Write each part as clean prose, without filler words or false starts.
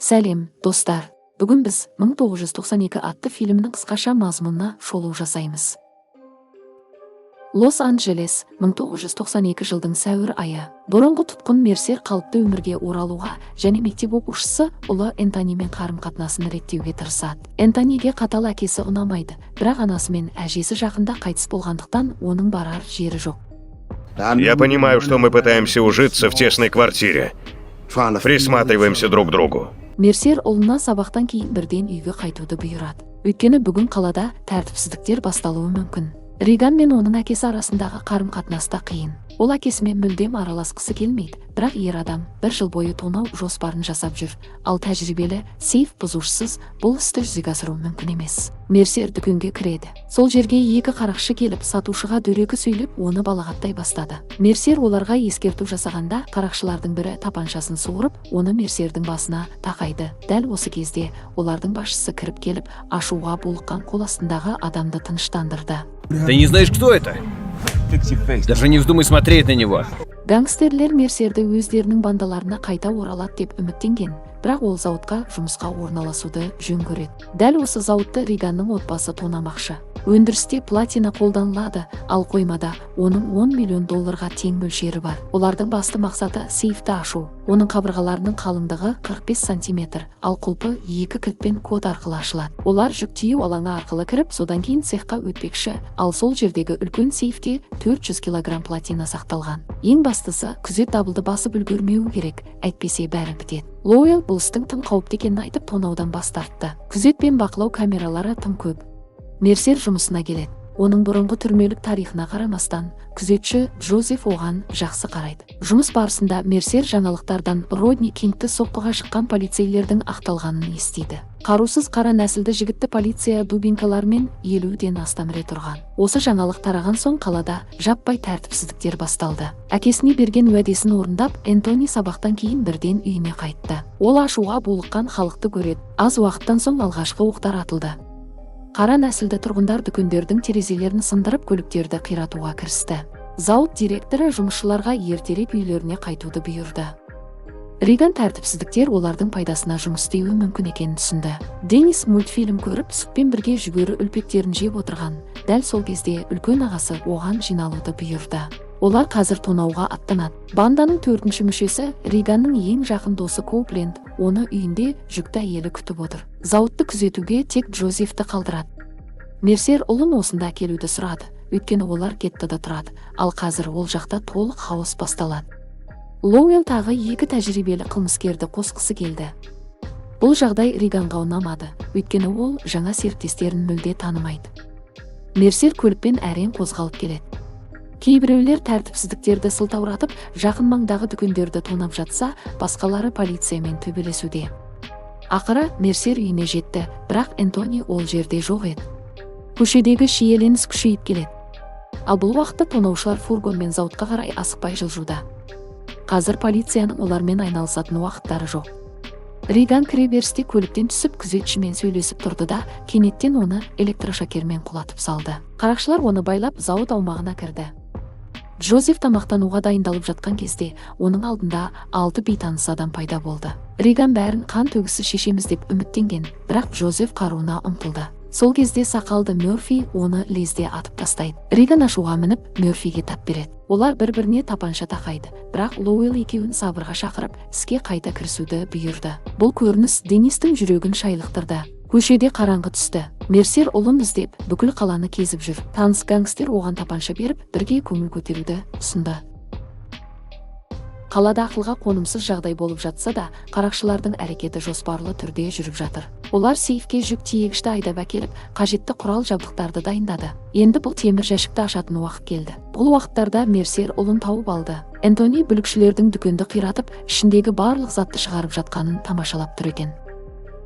Сәлем, достар. Бүгін біз 1992 атты фильмнің қысқаша мазмұнына шолу жасаймыз. Лос-Анджелес, 1992 жылдың сәуір айы. Бұрынғы тұтқын Мерсер қалыпты өмірге оралуға және мектеп оқушысы ұлы Энтонимен қарым-қатынасын реттеуге тырысады. Энтониге қатал әкесі ұнамайды, бірақ анасы мен әжесі жақында қайтыс болғандықтан оның барар жері жоқ. Я понимаю, что мы пытаемся ужиться в тесной квартире. Присматриваемся друг к другу. Мерсер ұлына сабақтан кейін бірден үйге қайтуды бұйырады. Өйткені бүгін қалада тәртіпсіздіктер басталуы мүмкін. Риган мен оның әкесі арасындағы қарым-қатынаста қиын. Ол әкесімен мүлдем араласқысы келмейді, бірақ ер адам 1 жыл бойы тонау жоспарын жасап жүр. Ал тәжірибелі сейф бұзушысыз бұл істі жүзеге асыру мүмкін емес. Мерсер дүкенге кіреді. Сол жерге 2 қарақшы келіп, сатушыға дөрекі сөйлеп, оны балағаттай бастады. Мерсер оларға ескерту жасағанда, қарақшылардың бірі тапаншасын суырып, оны Мерсердің басына тақайды. Дәл осы кезде олардың басшысы кіріп келіп, ашуға булыққан қол астындағы адамды тыныштандырды. Ты не знаешь, кто это? Даже не вздумай смотреть на него. Гангстерлер Мерсерді өздерінің бандаларына қайта оралады деп үміттенген, бірақ ол зауытқа жұмысқа орналасуды жөн көреді. Дәл осы зауытты Риганның отбасы тонамақшы. Өндірісте платина қолданылады, ал қоймада оның $10 миллион тең мөлшері бар. Олардың басты мақсаты сейфті ашу. Оның қабырғаларының қалыңдығы 45 сантиметр, ал құлпы 2 кілтпен код арқылы ашылады. Олар жүк тиеу алаңы арқылы кіріп, содан кейін цехқа өтпекші, ал сол жердегі үлкен сейфте 400 килограмм платина сақталған. Ең бастысы, күзет дабылды басып үлгермеу керек, әйтпесе бәрі бітеді. Лоуэлл бұл істің тым қауіпті екенін айтып тонаудан бас тартты. Күзет пен бақылау камералары тым көп. Мерсер жұмысына келеді. Оның бұрынғы түрмелік тарихына қарамастан, күзетші Джозеф оған жақсы қарайды. Жұмыс барысында Мерсер жаңалықтардан Родни Кингті соққыға шыққан полицейлердің ақталғанын естиді. Қарусыз қара нәсілді жігітті полиция дубинкалармен 50-ден астам рет ұрған. Осы жаңалық тараған соң қалада жаппай тәртіпсіздіктер басталды. Әкесіне берген уәдесін орындап, Энтони сабақтан кейін бірден үйіне қайтты. Ол ашуға булыққан халықты көреді. Аз уақыттан соң алғашқы оқтар атылды. Қара нәсілді тұрғындар дүкендердің терезелерін сындырып, көліктерді қиратуға кірісті. Зауыт директоры жұмысшыларға ертерек үйлеріне қайтуды бұйырды. Риган тәртіпсіздіктер олардың пайдасына жұмыс істеуі мүмкін екенін түсінді. Денис мультфильм көріп, сүтпен бірге жүгері үлпектерін жеп отырған. Дәл сол кезде үлкен ағасы оған жиналуды бұйырды. Олар қазір тонауға аттанады. Банданың 4-ші мүшесі, Риганның ең жақын досы Коупленд, оны үйінде жүкті әйелі күтіп отыр. Зауытты күзетуге тек Джозефті қалдырады. Мерсер ұлын осында келуді сұрады, өйткені олар геттода тұрады, ал қазір ол жақта толық хаос басталады. Лоуэлл тағы 2 тәжірибелі қылмыскерді қосқысы келді. Бұл жағдай Риганға ұнамады, өйткені ол жаңа серіктестерін мүлде танымайды. Мерсер көлікпен әрең қозғалып келеді. Кейбіреулер тәртіпсіздіктерді сылтауратып, жақын маңдағы дүкендерді тонап жатса, басқалары полициямен төбелесуде. Ақыры Мерсер үйіне жетті, бірақ Энтони ол жерде жоқ еді. Көшедегі шиеленіс күшейіп келеді. Ал бұл уақытта тонаушылар фургонмен зауытқа қарай асықпай жылжуда. Қазір полицияның олармен айналысатын уақыттары жоқ. Риган кіреберісте көліктен түсіп, күзетшімен сөйлесіп тұрды да, кенеттен оны электрошокермен құлатып салды. Қарақшылар оны байлап зауыт аумағына кірді. Джозеф тамақтануға дайындалып жатқан кезде, оның алдында 6 бейтаныс адам пайда болды. Риган бәрін қан төгісі шешеміз деп үміттенген, бірақ Джозеф қаруына ұмтылды. Сол кезде сақалды Мёрфи оны лезде атып тастайды. Риган ашуға мініп, Мёрфиге тап береді. Олар бір-біріне тапанша тақайды, бірақ Лоуэлл екеуін сабырға шақырып, іске қайта кірісуді бұйырды. Бұл көрініс Денистің жүрегін шайлықтырды. Көшеде қараңғы түсті. Мерсер ұлын іздеп, бүкіл қаланы кезіп жүр. Таныс гангстер оған тапанша беріп, бірге көңіл көтеруді ұсынды. Қалада ақылға қонымсыз жағдай болып жатса да, қарақшылардың әрекеті жоспарлы түрде жүріп жатыр. Олар сейфке жүк тиегішті айдап әкеліп, қажетті құрал жабдықтарды дайындады. Енді бұл темір жәшікті ашатын уақыт келді. Бұл уақыттарда Мерсер ұлын тауып алды. Энтони бүлікшілердің дүкенді қиратып, ішіндегі барлық затты шығарып жатқанын тамашалап тұр екен.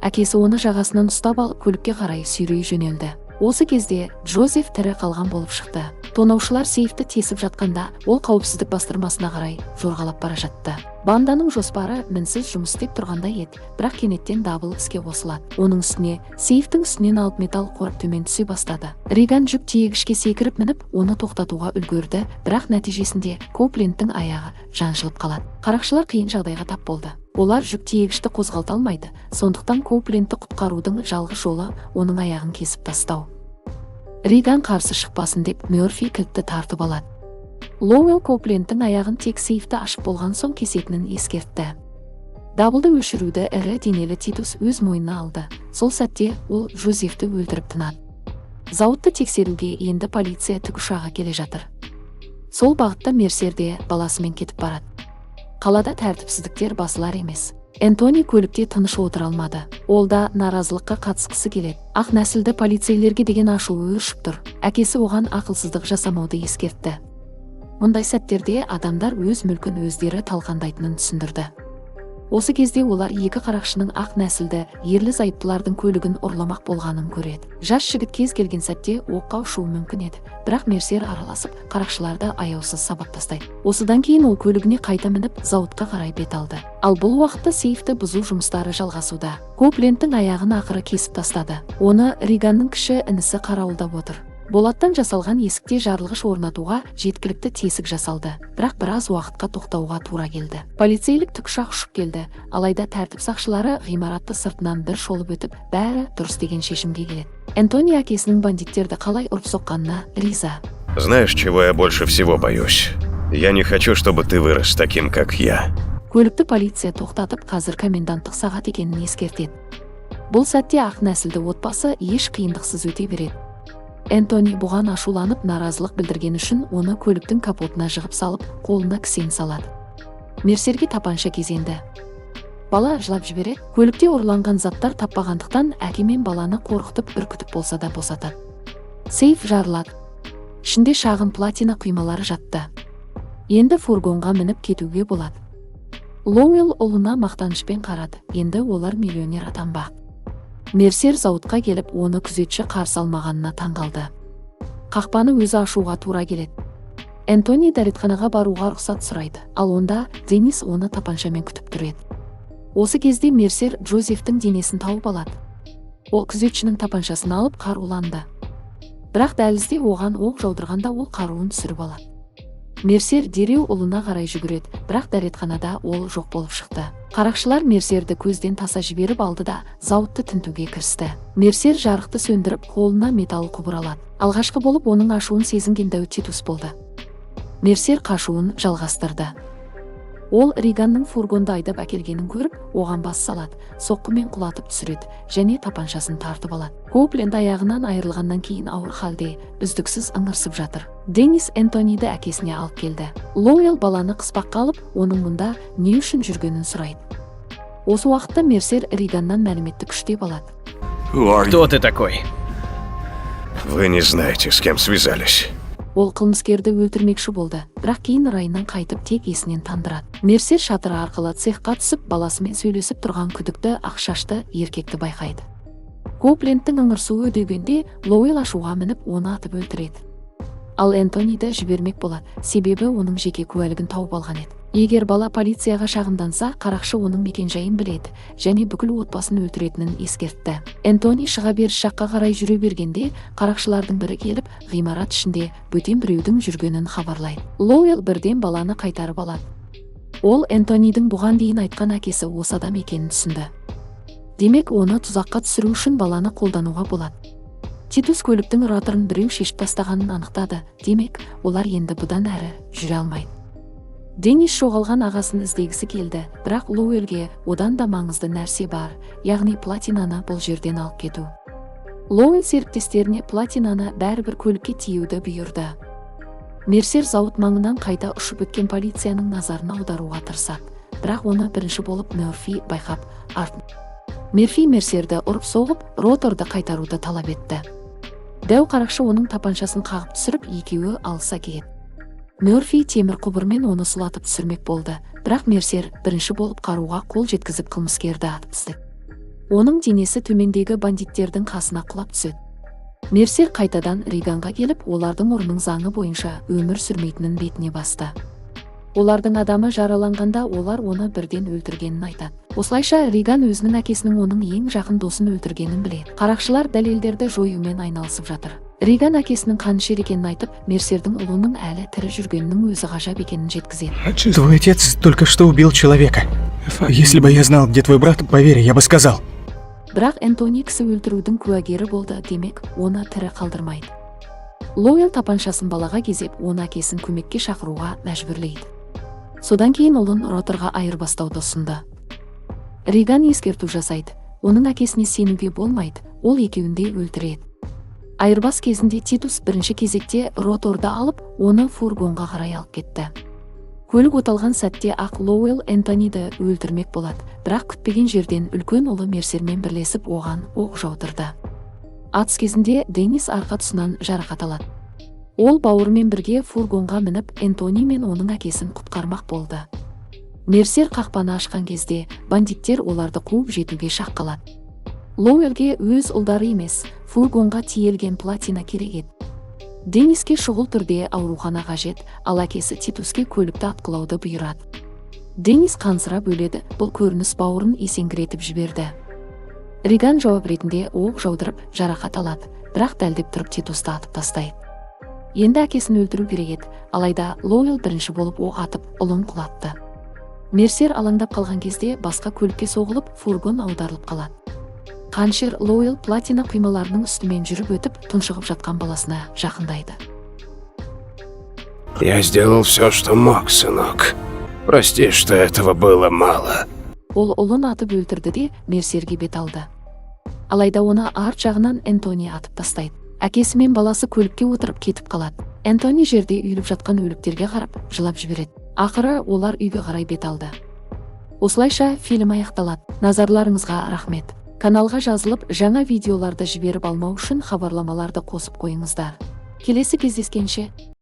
Әкесі оны жағасынан ұстап алып, көлікке қарай сүйрей жөнелді. Осы кезде Джозеф тірі қалған болып шықты. Тонаушылар сейфті тесіп жатқанда, ол қауіпсіздік бастырмасына қарай жорғалап бара жатты. Банданың жоспары мінсіз жұмыс істеп тұрғандай еді, бірақ кенеттен дабыл іске қосылады. Оның үстіне сейфтің үстінен алып металл қорап төмен түсе бастады. Риган жүк тиегішке секіріп мініп, оны тоқтатуға үлгерді, бірақ нәтижесінде Коуплендтің аяғы жаншылып қалады. Қарақшылар қиын жағдайға тап болды. Олар жүк тиегішті қозғалта алмайды, сондықтан Коуплендті құтқарудың жалғыз жолы оның аяғын кесіп тастау. Риган қарсы шықпасын деп Мёрфи кілтті тартып алады. Лоуэлл Коупленттің аяғын тек сейфті ашып болған соң кесетінін ескертті. Даблды өшіруді ірі денелі Титус өз мойнына алды. Сол сәтте ол Жозефті өлтіріп тынады. Зауытты тексеруге енді полиция тікұшағы келе жатыр. Сол бағытта Мерсер де баласымен кетіп барады. Қалада тәртіпсіздіктер басылар емес. Энтони көлікте тыныш отыра алмады. Ол да наразылыққа қатысқысы келеді. Ақ нәсілді полицейлерге деген ашуы өршіп тұр. Әкесі оған ақылсыздық жасамауды ескертті. Мұндай сәттерде адамдар өз мүлкін өздері талқандайтынын түсіндірді. Осы кезде олар екі қарақшының ақ нәсілді ерлі зайыптылардың көлігін ұрламақ болғанын көреді. Жас жігіт кез келген сәтте оққа ұшуы мүмкін еді, бірақ Мерсер араласып, қарақшыларды аяусыз сабап тастайды. Осыдан кейін ол көлігіне қайта мініп, зауытқа қарай бет алды. Ал бұл уақытта сейфті бұзу жұмыстары жалғасуда. Коупленттің аяғын ақыры кесіп тастады. Оны Риганның кіші інісі қарауылдап отыр. Болаттан жасалған есікте жарылғыш орнатуға жеткілікті тесік жасалды, бірақ біраз уақытқа тоқтауға тура келді. Полицейлік тікұшақ ұшып келді, алайда тәртіп сақшылары ғимаратты сыртынан бір шолып өтіп, бәрі дұрыс деген шешімге келеді. Энтони әкесінің бандиттерді қалай ұрып соққанына риза. Знаешь, чего я больше всего боюсь? Я не хочу, чтобы ты вырос таким, как я. Көлікті полиция тоқтатып, қазір коменданттық сағат екенін ескертеді. Бұл сәтте ақ нәсілді отбасы еш қиындықсыз өте береді. Энтони бұған ашуланып наразылық білдірген үшін оны көліктің капотына жығып салып, қолына кісен салады. Мерсерге тапанша кезенді. Бала жылап жібереді. Көлікте ұрланған заттар таппағандықтан әке мен баланы қорқытып үркітіп болса да босатады. Сейф жарылады. Ішінде шағын платина құймалары жатты. Енді фургонға мініп кетуге болады. Лоуэлл ұлына мақтанышпен қарады. Енді олар миллионер атанбақ. Мерсер зауытқа келіп, оны күзетші қарсы алмағанына таңғалды. Қақпаны өзі ашуға тура келеді. Энтони дәретханаға баруға рұқсат сұрайды, ал онда Денис оны тапаншамен күтіп тұрады. Осы кезде Мерсер Джозефтің денесін тауып алады. Ол күзетшінің тапаншасын алып қаруланды. Бірақ дәлізде оған оқ жаудырғанда ол қаруын түсіріп алады. Мерсер дереу ұлына қарай жүгіреді, бірақ дәретханада ол жоқ болып шықты. Қарақшылар Мерсерді көзден таса жіберіп алды да зауытты тінтуге кірісті. Мерсер жарықты сөндіріп, қолына металл құбыр алады. Алғашқы болып оның ашуын сезінген дәу Титус болды. Мерсер қашуын жалғастырды. Ол Риганның фургонды айдап әкелгенін көріп, оған бас салады, соққымен құлатып түсіреді және тапаншасын тартып алады. Коупленд аяғынан айырылғаннан кейін ауыр халде, үздіксіз ыңырсып жатыр. Денис Энтониді әкесіне алып келді. Лоуэлл баланы қыспаққа алып, оның мұнда не үшін жүргенін сұрайды. Осы уақытта Мерсер Риганнан мәліметті күштеп алады. Кто ты такой? Вы не знаете, с кем связались. Ол қылмыскерді өлтірмекші болды, бірақ кейін райынан қайтып тек есінен тандырады. Мерсер шатыры арқылы цехқа түсіп, баласымен сөйлесіп тұрған күдікті ақ шашты еркекті байқайды. Коупленттің ыңырсуы үдегенде Лоуэлл ашуға мініп, оны атып өлтіреді. Ал Энтониді жібермек болады, себебі оның жеке куәлігін тауып алған еді. Егер бала полицияға шағымданса, қарақшы оның мекен-жайын біледі және бүкіл отбасын өлтіретінін ескертті. Энтони шыға беріс жаққа қарай жүре бергенде, қарақшылардың бірі келіп, ғимарат ішінде бөтен біреудің жүргенін хабарлайды. Лоуэлл бірден баланы қайтарып алады. Ол Энтонидің бұған дейін айтқан әкесі осы адам екенін түсінді. Демек, оны тұзаққа түсіру үшін баланы қолдануға болады. Титус көліктің раторын біреу шешіп тастағанын анықтады. Демек, олар енді бұдан әрі жүре алмайды. Денис жоғалған ағасын іздегісі келді, бірақ Лоуэллге одан да маңызды нәрсе бар, яғни платинаны бұл жерден алып кету. Лоуэлл серіктестеріне платинаны бәрібір көлікке тиеуді бұйырды. Мерсер зауыт маңынан қайта ұшып өткен полицияның назарын аударуға тырысады, бірақ оны бірінші болып Мёрфи байқап артын. Мёрфи Мерсерді ұрып соғып, роторды қайтаруды талап етті. Дәу қарақшы оның тапаншасын қағып түсіріп, екеуі алыса кетеді. Мёрфи темір құбырмен оны сұлатып түсірмек болды, бірақ Мерсер бірінші болып қаруға қол жеткізіп қылмыскерді атып тастайды. Оның денесі төмендегі бандиттердің қасына құлап түседі. Мерсер қайтадан Риганға келіп, олардың орнының заңы бойынша өмір сүрмейтінін бетіне басты. Олардың адамы жараланғанда олар оны бірден өлтіргенін айтады. Осылайша Риган өзінің әкесінің оның ең жақын досын өлтіргенін біледі. Қарақшылар дәлелдерді жоюмен айналысып жатыр. Риган әкесінің қанішер екенін айтып, Мерсердің ұлының әлі тірі жүргенінің өзі ғажап екенін жеткізеді. Твой отец только что убил человека. Если бы я знал, где твой брат, поверь, я бы сказал. Бірақ Энтони кісі өлтірудің куәгері болды, демек, оны тірі қалдырмайды. Лоуэлл тапаншасын балаға кезеп, оны әкесін көмекке шақыруға мәжбүрлейді. Содан кейін ұлын Роторға айырбастауды ұсынды. Риган ескерту жасайды. Оның әкесіне сенуге болмайды, ол екеуінде өлтіреді. Айырбас кезінде Титус бірінші кезекте Роторды алып, оны фургонға қарай алып кетті. Көлік оталған сәтте ақ Лоуэлл Энтониді өлтірмек болады, бірақ күтпеген жерден үлкен ұлы Мерсермен бірлесіп оған оқ жаудырды. Атыс кезінде Деннис арқа тұсынан жарақат алады. Ол бауырымен бірге фургонға мініп, Энтони мен оның әкесін құтқармақ болды. Мерсер қақпаны ашқан кезде бандиттер оларды қуып жетуге шақ қалады. Лоуэллге өз ұлдары емес, фургонға тиелген платина керек еді. Денниске шұғыл түрде аурухана қажет, ал әкесі Титуске көлікті атқылауды бұйырады. Деннис қансырап өледі, бұл көрініс бауырын есеңгіретіп жіберді. Риган жауап ретінде оқ жаудырып жарақат алады, бірақ дәлдеп тұрып Титусты атып тастайды. Енді әкесін өлтіру керек еді, алайда Лоуэлл бірінші болып оқ атып, ұлын құлатты. Мерсер алаңдап қалған кезде басқа көлікке соғылып, фургон аударылып қалады. Қаншер Лоуэлл платина құймаларының үстімен жүріп өтіп, тұншығып жатқан баласына жақындайды. Я сделал все, что мог, сынок. Прости, что этого было мало. Ол ұлын атып өлтірді де Мерсерге бет алды. Алайда оны арт жағынан Энтони атып тастайды. Әкесі мен баласы көлікке отырып кетіп қалады. Энтони жерде үйіліп жатқан өліктерге қарап, жылап жібереді. Ақыры олар үйге қарай бет алды. Осылайша фильм аяқталады. Назарларыңызға рахмет. Каналға жазылып, жаңа видеоларды жіберіп алмау үшін хабарламаларды қосып қойыңыздар. Келесі кездескенше